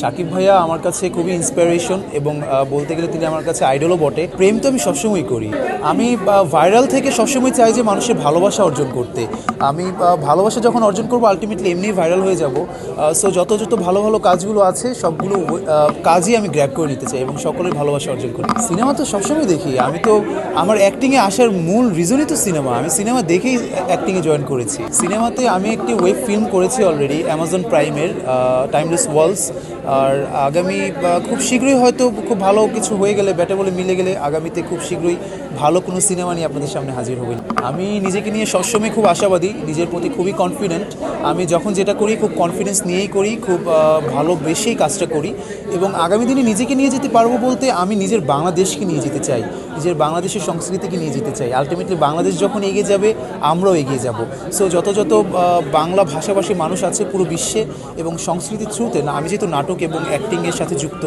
শাকিব ভাইয়া আমার কাছে খুবই ইন্সপিরেশন এবং বলতে গেলে তিনি আমার কাছে আইডলও বটে। প্রেম তো আমি সবসময় করি। আমি ভাইরাল থেকে সবসময় চাই যে মানুষের ভালোবাসা অর্জন করতে। আমি ভালোবাসা যখন অর্জন করবো আলটিমেটলি এমনিই ভাইরাল হয়ে যাব। সো যত যত ভালো ভালো কাজগুলো আছে সবগুলো কাজই আমি গ্র্যাব করে নিতে চাই এবং সকলের ভালোবাসা অর্জন করি। সিনেমা তো সবসময় দেখি। আমি তো আমার অ্যাক্টিংয়ে আসার মূল রিজনই তো সিনেমা। আমি সিনেমা দেখেই অ্যাক্টিংয়ে জয়েন করেছি। সিনেমাতে আমি একটি ওয়েব ফিল্ম করেছি অলরেডি অ্যামাজন প্রাইমের, টাইমলেস ওয়ালস। আর আগামী খুব শীঘ্রই হয়তো খুব ভালো কিছু হয়ে গেলে, ব্যাটে বলে মিলে গেলে আগামীতে খুব শীঘ্রই ভালো কোনো সিনেমা নিয়ে আপনাদের সামনে হাজির হবেন। আমি নিজেকে নিয়ে সবসময় খুব আশাবাদী, নিজের প্রতি খুবই কনফিডেন্ট। আমি যখন যেটা করি খুব কনফিডেন্স নিয়েই করি, খুব ভালোবেসেই কাজটা করি এবং আগামী দিনে নিজেকে নিয়ে যেতে পারবো বলতে আমি নিজের বাংলাদেশকে নিয়ে যেতে চাই, নিজের বাংলাদেশের সংস্কৃতিকে নিয়ে যেতে চাই। আলটিমেটলি বাংলাদেশ যখন এগিয়ে যাবে আমরাও এগিয়ে যাব। সো যত যত বাংলা ভাষাভাষী মানুষ আছে পুরো বিশ্বে এবং সংস্কৃতির থ্রুতে না, আমি যেহেতু নাটক এবং অ্যাক্টিংয়ের সাথে যুক্ত,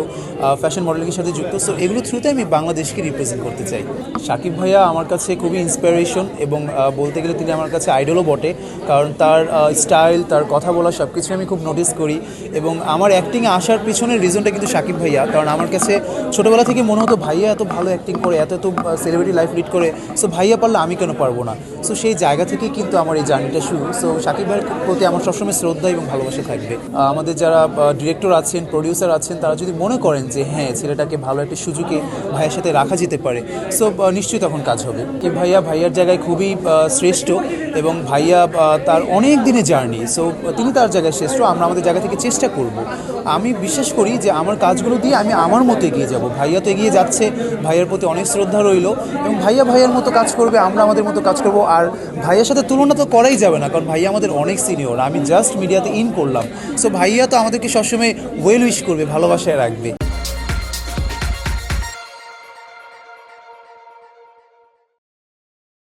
ফ্যাশন মডেলিংয়ের সাথে যুক্ত, সো এগুলো থ্রুতে আমি বাংলাদেশকে রিপ্রেজেন্ট করতে চাই। শাকিব ভাইয়া আমার কাছে খুবই ইন্সপিরেশন এবং বলতে গেলে তিনি আমার কাছে আইডলও বটে। কারণ তার স্টাইল, তার কথা বলা সব কিছু আমি খুব নোটিস করি এবং আমার অ্যাক্টিংয়ে আসার পিছনের রিজনটা কিন্তু শাকিব ভাইয়া। কারণ আমার কাছে ছোটোবেলা থেকে মনে হতো ভাইয়া এত ভালো অ্যাক্টিং করে, এত এত সেলিব্রিটি লাইফ লিড করে, সো ভাইয়া পারলে আমি কেন পারবো না। সো সেই জায়গা থেকেই কিন্তু আমার এই জার্নিটা শুরু। সো শাকিব ভাইয়ের প্রতি আমার সবসময় শ্রদ্ধা এবং ভালোবাসা থাকবে। আমাদের যারা ডিরেক্টর আছেন, প্রডিউসার আছেন, তারা যদি মনে করেন যে হ্যাঁ ছেলেটাকে ভালো একটা সুযোগে ভাইয়ের সাথে রাখা যেতে পারে, সো নিশ্চয়ই তখন কাজ হবে। কি ভাইয়া ভাইয়ার জায়গায় খুবই শ্রেষ্ঠ এবং ভাইয়া তার অনেক দিনের জার্নি, সো তিনি তার জায়গায় শ্রেষ্ঠ। আমরা আমাদের জায়গা থেকে চেষ্টা করব। আমি বিশ্বাস করি যে আমার কাজগুলো দিয়ে আমি আমার মতো এগিয়ে যাব। ভাইয়া তো এগিয়ে যাচ্ছে, ভাইয়ার প্রতি অনেক শ্রদ্ধা রইল এবং ভাইয়া ভাইয়ার মতো কাজ করবে, আমরা আমাদের মতো কাজ করব। আর ভাইয়ার সাথে তুলনা তো করাই যাবে না, কারণ ভাইয়া আমাদের অনেক সিনিয়র। আমি জাস্ট মিডিয়াতে ইন করলাম, সো ভাইয়া তো আমাদেরকে সবসময় ওয়েল উইশ করবে, ভালোবাসায় রাখবে।